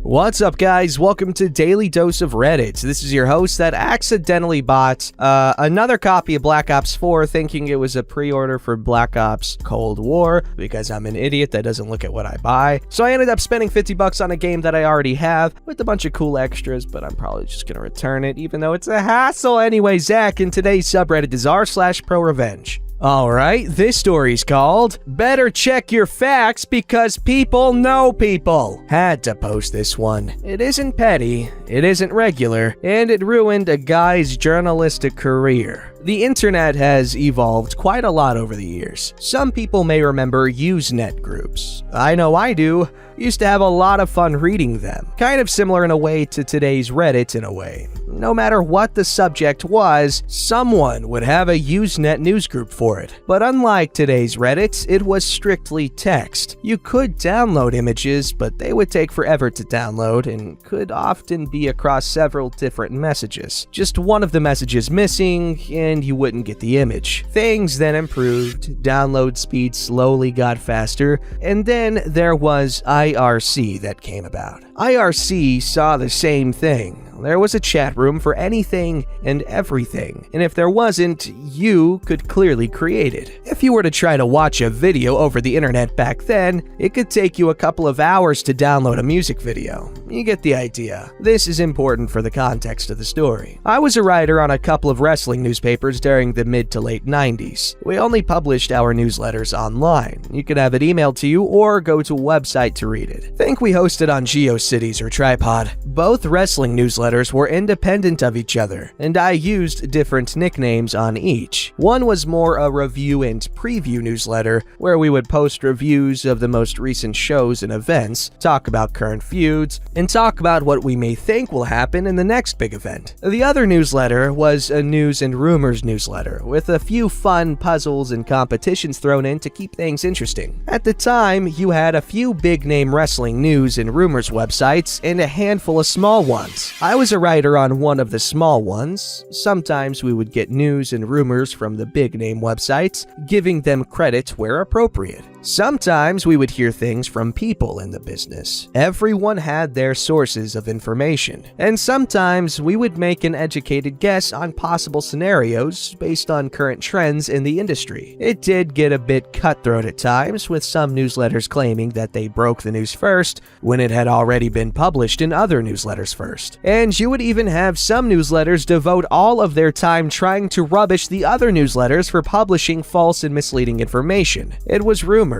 What's up, guys? Welcome to Daily Dose of Reddit. This is your host that accidentally bought another copy of Black Ops 4 thinking it was a pre-order for Black Ops Cold War because I'm an idiot that doesn't look at what I buy. So I ended up spending $50 on a game that I already have with a bunch of cool extras, but I'm probably just gonna return it even though it's a hassle. Anyway, Zach, and today's subreddit is r/ProRevenge. Alright, this story's called Better Check Your Facts Because People Know People. Had to post this one. It isn't petty, it isn't regular, and it ruined a guy's journalistic career. The internet has evolved quite a lot over the years. Some people may remember Usenet groups. I know I do. Used to have a lot of fun reading them. Kind of similar in a way to today's Reddit in a way. No matter what the subject was, someone would have a Usenet news group for it. But unlike today's Reddit, it was strictly text. You could download images, but they would take forever to download and could often be across several different messages. Just one of the messages missing, and you wouldn't get the image. Things then improved, download speed slowly got faster, and then there was IRC that came about. IRC saw the same thing. There was a chat room for anything and everything, and if there wasn't, you could clearly create it. If you were to try to watch a video over the internet back then, it could take you a couple of hours to download a music video. You get the idea. This is important for the context of the story. I was a writer on a couple of wrestling newspapers during the mid to late 90s. We only published our newsletters online. You could have it emailed to you or go to a website to read it. Think we hosted on GeoCities or Tripod. Both wrestling newsletters were independent of each other, and I used different nicknames on each. One was more a review and preview newsletter, where we would post reviews of the most recent shows and events, talk about current feuds, and talk about what we may think will happen in the next big event. The other newsletter was a news and rumors newsletter, with a few fun puzzles and competitions thrown in to keep things interesting. At the time, you had a few big-name wrestling news and rumors websites and a handful of small ones. I was a writer on one of the small ones. Sometimes we would get news and rumors from the big-name websites, giving them credit where appropriate. Sometimes we would hear things from people in the business. Everyone had their sources of information. And sometimes we would make an educated guess on possible scenarios based on current trends in the industry. It did get a bit cutthroat at times, with some newsletters claiming that they broke the news first when it had already been published in other newsletters first. And you would even have some newsletters devote all of their time trying to rubbish the other newsletters for publishing false and misleading information. It was rumors.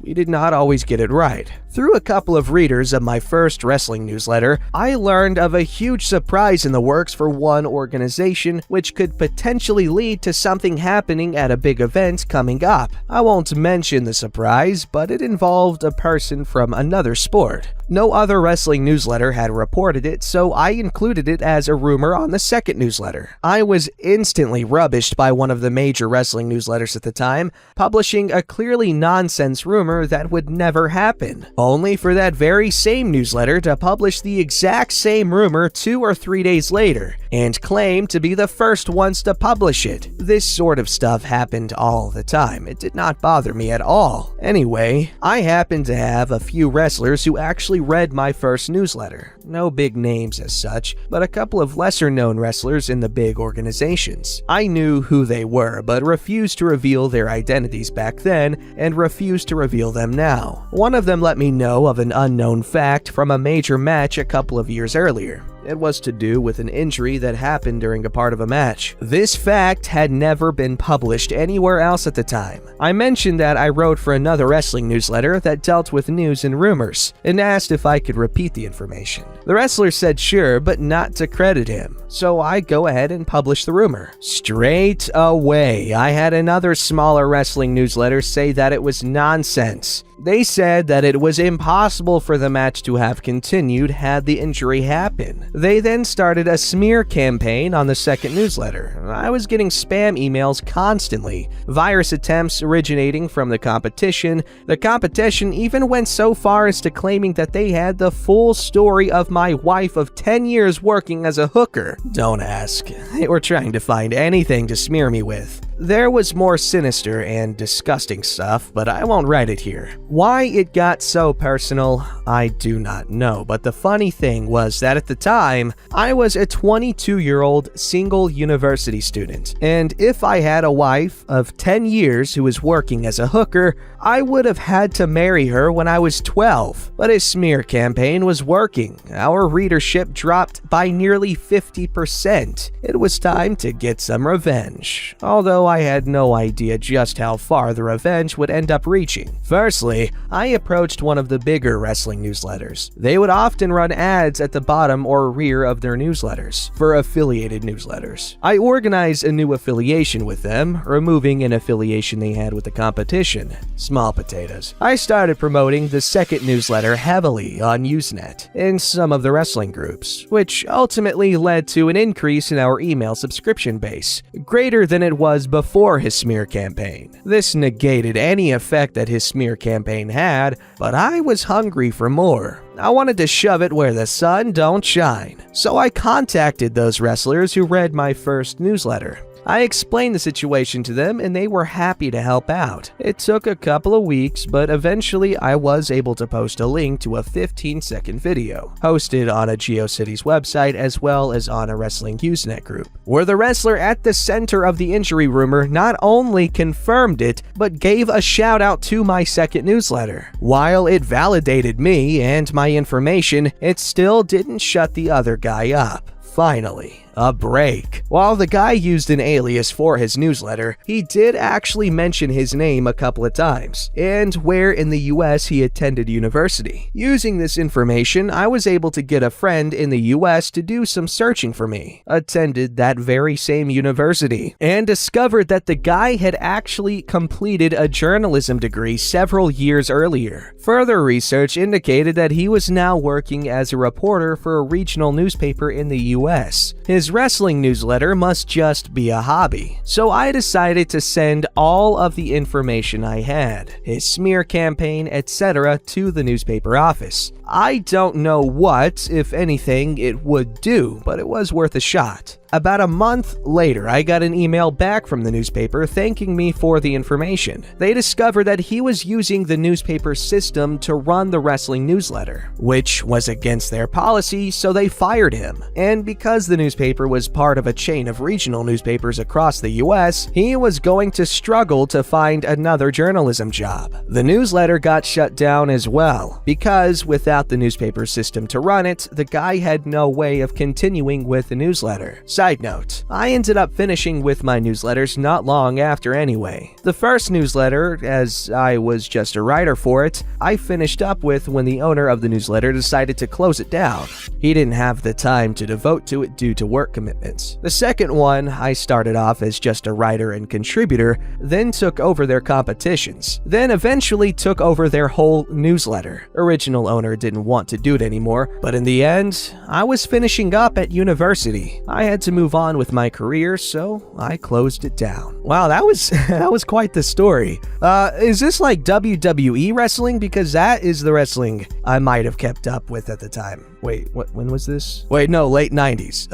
We did not always get it right. Through a couple of readers of my first wrestling newsletter, I learned of a huge surprise in the works for one organization, which could potentially lead to something happening at a big event coming up. I won't mention the surprise, but it involved a person from another sport. No other wrestling newsletter had reported it, so I included it as a rumor on the second newsletter. I was instantly rubbished by one of the major wrestling newsletters at the time, publishing a clearly nonsense rumor that would never happen, only for that very same newsletter to publish the exact same rumor 2 or 3 days later, and claim to be the first ones to publish it. This sort of stuff happened all the time. It did not bother me at all. Anyway, I happened to have a few wrestlers who actually read my first newsletter. No big names as such, but a couple of lesser-known wrestlers in the big organizations. I knew who they were, but refused to reveal their identities back then, and refused to reveal them now. One of them let me know of an unknown fact from a major match a couple of years earlier. It was to do with an injury that happened during a part of a match. This fact had never been published anywhere else at the time. I mentioned that I wrote for another wrestling newsletter that dealt with news and rumors, and asked if I could repeat the information. The wrestler said sure, but not to credit him. So I go ahead and publish the rumor. Straight away, I had another smaller wrestling newsletter say that it was nonsense. They said that it was impossible for the match to have continued had the injury happened. They then started a smear campaign on the second newsletter. I was getting spam emails constantly, virus attempts originating from the competition. The competition even went so far as to claiming that they had the full story of my wife of 10 years working as a hooker. Don't ask. They were trying to find anything to smear me with. There was more sinister and disgusting stuff, but I won't write it here. Why it got so personal, I do not know, but the funny thing was that at the time, I was a 22-year-old single university student, and if I had a wife of 10 years who was working as a hooker, I would have had to marry her when I was 12. But his smear campaign was working. Our readership dropped by nearly 50%. It was time to get some revenge, although I had no idea just how far the revenge would end up reaching. Firstly, I approached one of the bigger wrestling newsletters. They would often run ads at the bottom or rear of their newsletters for affiliated newsletters. I organized a new affiliation with them, removing an affiliation they had with the competition. Small potatoes. I started promoting the second newsletter heavily on Usenet in some of the wrestling groups, which ultimately led to an increase in our email subscription base, greater than it was before his smear campaign. This negated any effect that his smear campaign had, but I was hungry for more. I wanted to shove it where the sun don't shine. So I contacted those wrestlers who read my first newsletter. I explained the situation to them and they were happy to help out. It took a couple of weeks, but eventually I was able to post a link to a 15-second video, hosted on a GeoCities website as well as on a Wrestling Usenet group, where the wrestler at the center of the injury rumor not only confirmed it, but gave a shout out to my second newsletter. While it validated me and my information, it still didn't shut the other guy up. Finally, a break. While the guy used an alias for his newsletter, he did actually mention his name a couple of times, and where in the US he attended university. Using this information, I was able to get a friend in the US to do some searching for me, attended that very same university, and discovered that the guy had actually completed a journalism degree several years earlier. Further research indicated that he was now working as a reporter for a regional newspaper in the US. His wrestling newsletter must just be a hobby, so I decided to send all of the information I had, his smear campaign, etc., to the newspaper office. I don't know what, if anything, it would do, but it was worth a shot. About a month later, I got an email back from the newspaper thanking me for the information. They discovered that he was using the newspaper system to run the wrestling newsletter, which was against their policy, so they fired him. And because the newspaper was part of a chain of regional newspapers across the US, he was going to struggle to find another journalism job. The newsletter got shut down as well, because without the newspaper system to run it, the guy had no way of continuing with the newsletter. Side note, I ended up finishing with my newsletters not long after anyway. The first newsletter, as I was just a writer for it, I finished up with when the owner of the newsletter decided to close it down. He didn't have the time to devote to it due to work commitments. The second one, I started off as just a writer and contributor, then took over their competitions, then eventually took over their whole newsletter. Original owner didn't want to do it anymore, but in the end, I was finishing up at university. I had to move on with my career, so I closed it down. Wow, that was quite the story. Is this like WWE wrestling? Because that is the wrestling I might have kept up with at the time. Wait, when was this? Wait, no, late 90s.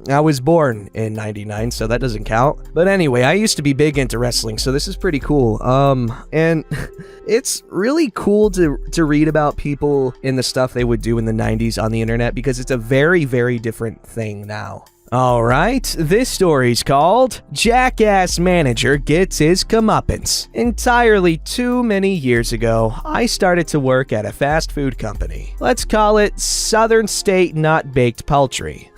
I was born in 99, so that doesn't count. But anyway, I used to be big into wrestling, so this is pretty cool. And it's really cool to read about people in the stuff they would do in the 90s on the internet, because it's a very, very different thing now. Alright, this story's called Jackass Manager Gets His Comeuppance. Entirely too many years ago, I started to work at a fast food company. Let's call it Southern State Not Baked Poultry.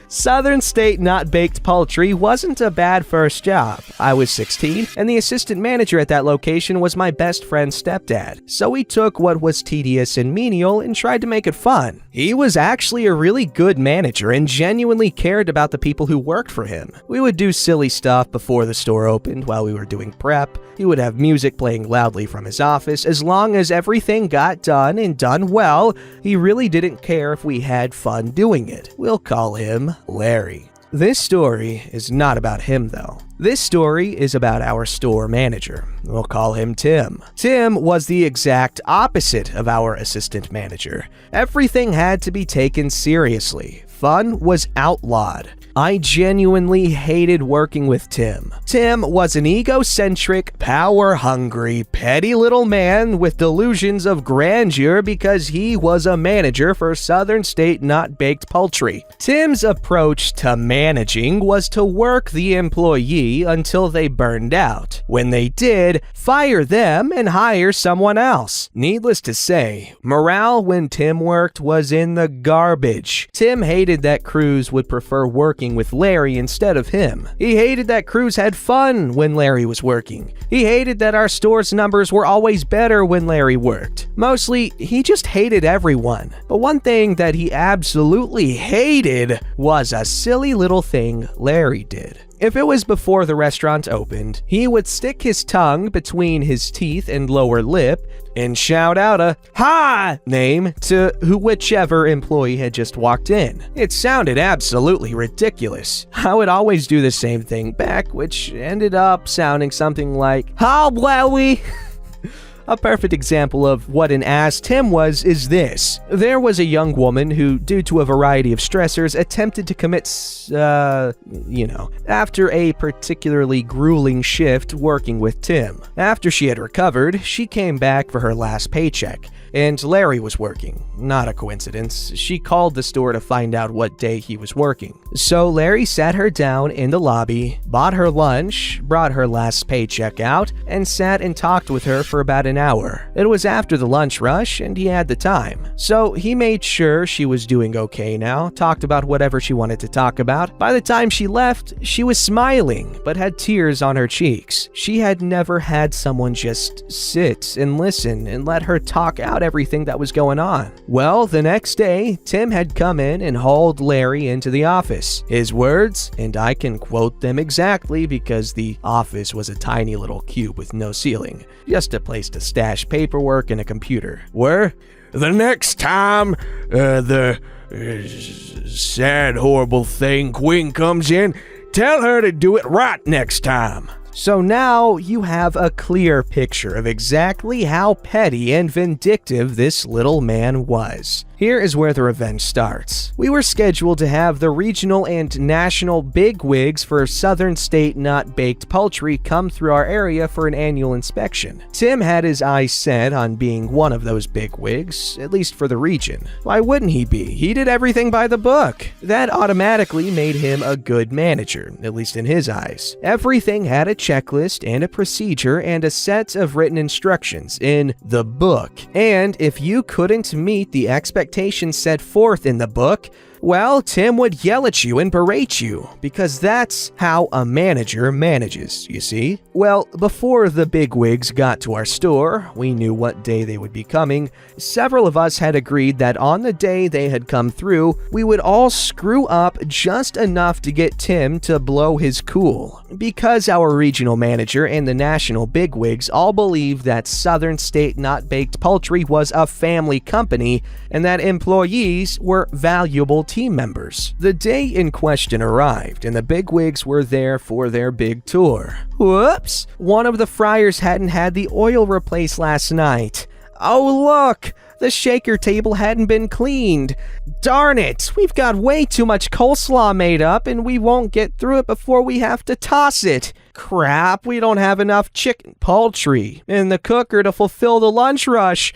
Southern State Not Baked Poultry wasn't a bad first job. I was 16, and the assistant manager at that location was my best friend's stepdad, so we took what was tedious and menial and tried to make it fun. He was actually a really good manager and genuinely cared about the people who worked for him. We would do silly stuff before the store opened while we were doing prep. He would have music playing loudly from his office. As long as everything got done and done well, he really didn't care if we had fun doing it. We'll call him Larry. This story is not about him though. This story is about our store manager. We'll call him Tim. Tim was the exact opposite of our assistant manager. Everything had to be taken seriously. Fun was outlawed. I genuinely hated working with Tim. Tim was an egocentric, power-hungry, petty little man with delusions of grandeur because he was a manager for Southern State Not Baked Poultry. Tim's approach to managing was to work the employee until they burned out. When they did, fire them and hire someone else. Needless to say, morale when Tim worked was in the garbage. Tim hated that crews would prefer working with Larry instead of him. He hated that crews had fun when Larry was working. He hated that our store's numbers were always better when Larry worked. Mostly, he just hated everyone. But one thing that he absolutely hated was a silly little thing Larry did. If it was before the restaurant opened, he would stick his tongue between his teeth and lower lip and shout out a "Ha!" name to whichever employee had just walked in. It sounded absolutely ridiculous. I would always do the same thing back, which ended up sounding something like, "Ha, Wowie!" A perfect example of what an ass Tim was is this. There was a young woman who, due to a variety of stressors, attempted to commit, after a particularly grueling shift working with Tim. After she had recovered, she came back for her last paycheck. And Larry was working. Not a coincidence. She called the store to find out what day he was working. So Larry sat her down in the lobby, bought her lunch, brought her last paycheck out, and sat and talked with her for about an hour. It was after the lunch rush, and he had the time. So he made sure she was doing okay now, talked about whatever she wanted to talk about. By the time she left, she was smiling, but had tears on her cheeks. She had never had someone just sit and listen and let her talk out everything that was going on. Well, the next day, Tim had come in and hauled Larry into the office. His words, and I can quote them exactly because the office was a tiny little cube with no ceiling, just a place to stash paperwork and a computer, were, "The next time the sad, horrible thing Queen comes in, tell her to do it right next time." So now you have a clear picture of exactly how petty and vindictive this little man was. Here is where the revenge starts. We were scheduled to have the regional and national bigwigs for Southern State Not Baked Poultry come through our area for an annual inspection. Tim had his eyes set on being one of those bigwigs, at least for the region. Why wouldn't he be? He did everything by the book. That automatically made him a good manager, at least in his eyes. Everything had a checklist and a procedure and a set of written instructions in the book. And if you couldn't meet the expectations set forth in the book, well, Tim would yell at you and berate you, because that's how a manager manages, you see? Well, before the bigwigs got to our store, we knew what day they would be coming. Several of us had agreed that on the day they had come through, we would all screw up just enough to get Tim to blow his cool. Because our regional manager and the national bigwigs all believed that Southern State Not Baked Poultry was a family company and that employees were valuable team members. The day in question arrived, and the bigwigs were there for their big tour. Whoops! One of the fryers hadn't had the oil replaced last night. Oh look! The shaker table hadn't been cleaned. Darn it! We've got way too much coleslaw made up, and we won't get through it before we have to toss it. Crap, we don't have enough poultry in the cooker to fulfill the lunch rush.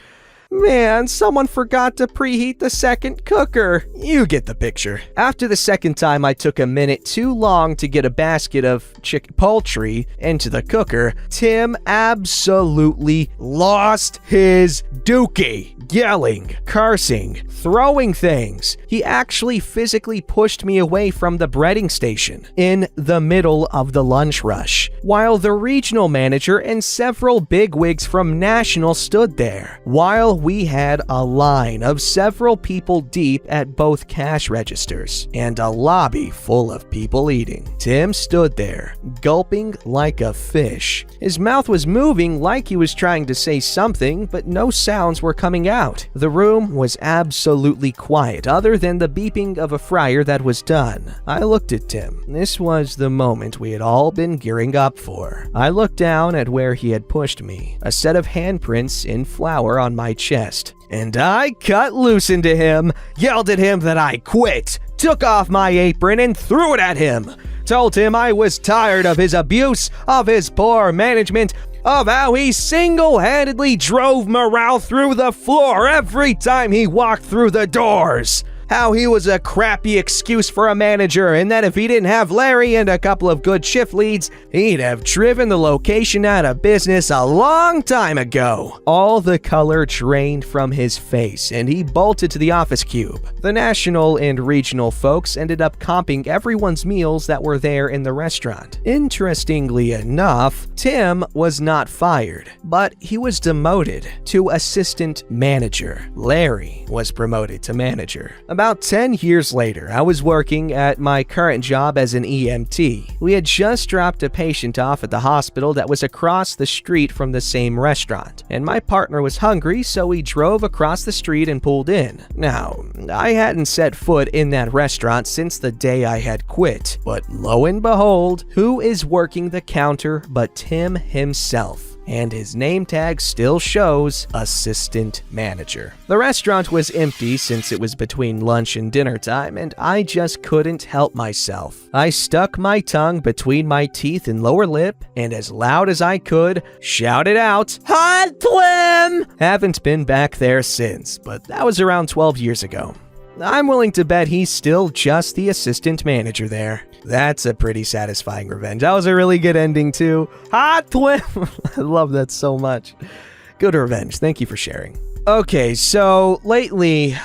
Man, someone forgot to preheat the second cooker. You get the picture. After the second time I took a minute too long to get a basket of poultry into the cooker, Tim absolutely lost his dookie. Yelling, cursing, throwing things. He actually physically pushed me away from the breading station in the middle of the lunch rush, while the regional manager and several bigwigs from National stood there, while we had a line of several people deep at both cash registers and a lobby full of people eating. Tim stood there, gulping like a fish. His mouth was moving like he was trying to say something, but no sounds were coming out. The room was absolutely quiet, other than the beeping of a fryer that was done. I looked at Tim. This was the moment we had all been gearing up for. I looked down at where he had pushed me, a set of handprints in flour on my chest. And I cut loose into him, yelled at him that I quit, took off my apron and threw it at him. Told him I was tired of his abuse, of his poor management, of how he single-handedly drove morale through the floor every time he walked through the doors. How he was a crappy excuse for a manager, and that if he didn't have Larry and a couple of good shift leads, he'd have driven the location out of business a long time ago. All the color drained from his face, and he bolted to the office cube. The national and regional folks ended up comping everyone's meals that were there in the restaurant. Interestingly enough, Tim was not fired, but he was demoted to assistant manager. Larry was promoted to manager. About 10 years later, I was working at my current job as an EMT. We had just dropped a patient off at the hospital that was across the street from the same restaurant, and my partner was hungry, so we drove across the street and pulled in. Now, I hadn't set foot in that restaurant since the day I had quit, but lo and behold, who is working the counter but Tim himself? And his name tag still shows assistant manager. The restaurant was empty since it was between lunch and dinner time, and I just couldn't help myself. I stuck my tongue between my teeth and lower lip, and as loud as I could, shouted out, "Hot Tim!" Haven't been back there since, but that was around 12 years ago. I'm willing to bet he's still just the assistant manager there. That's a pretty satisfying revenge. That was a really good ending too. Hot Twin! I love that so much. Good revenge. Thank you for sharing. Okay, so lately,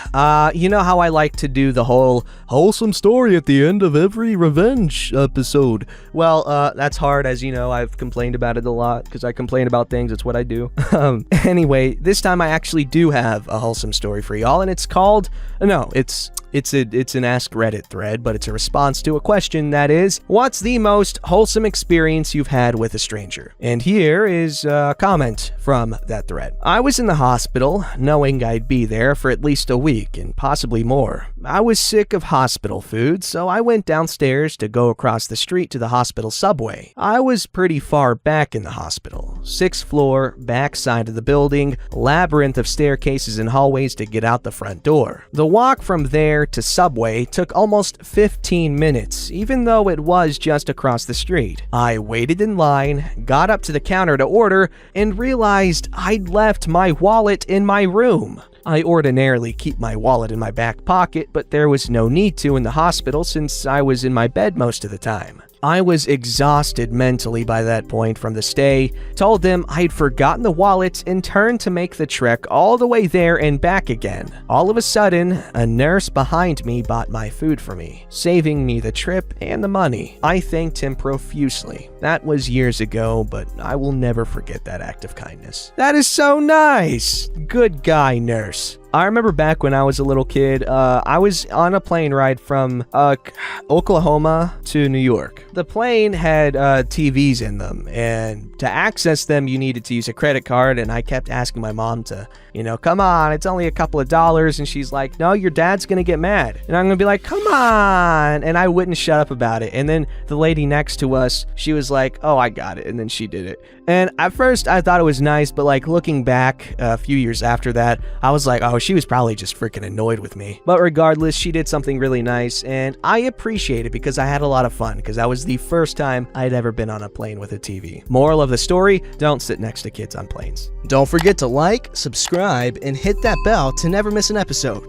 you know how I like to do the whole wholesome story at the end of every revenge episode. Well, that's hard, as you know. I've complained about it a lot because I complain about things. It's what I do. Anyway, this time I actually do have a wholesome story for y'all, and it's called, no, it's an Ask Reddit thread, but it's a response to a question that is, what's the most wholesome experience you've had with a stranger? And here is a comment from that thread. I was in the hospital, knowing I'd be there for at least a week and possibly more. I was sick of hospital food, so I went downstairs to go across the street to the hospital subway. I was pretty far back in the hospital, 6th floor, back side of the building, labyrinth of staircases and hallways to get out the front door. The walk from there to subway took almost 15 minutes, even though it was just across the street. I waited in line, got up to the counter to order, and realized I'd left my wallet in my room. I ordinarily keep my wallet in my back pocket, but there was no need to in the hospital since I was in my bed most of the time. I was exhausted mentally by that point from the stay, told them I'd forgotten the wallet, and turned to make the trek all the way there and back again. All of a sudden, a nurse behind me bought my food for me, saving me the trip and the money. I thanked him profusely. That was years ago, but I will never forget that act of kindness. That is so nice! Good guy, nurse. I remember back when I was a little kid, I was on a plane ride from Oklahoma to New York. The plane had TVs in them, and to access them, you needed to use a credit card, and I kept asking my mom to, come on, it's only a couple of dollars, and she's like, no, your dad's gonna get mad. And I'm gonna be like, come on, and I wouldn't shut up about it. And then the lady next to us, she was like, oh, I got it, and then she did it. And at first, I thought it was nice, but looking back a few years after that, I was like, oh, she was probably just freaking annoyed with me. But regardless, she did something really nice, and I appreciate it because I had a lot of fun, because that was the first time I'd ever been on a plane with a TV. Moral of the story, don't sit next to kids on planes. Don't forget to like, subscribe, and hit that bell to never miss an episode.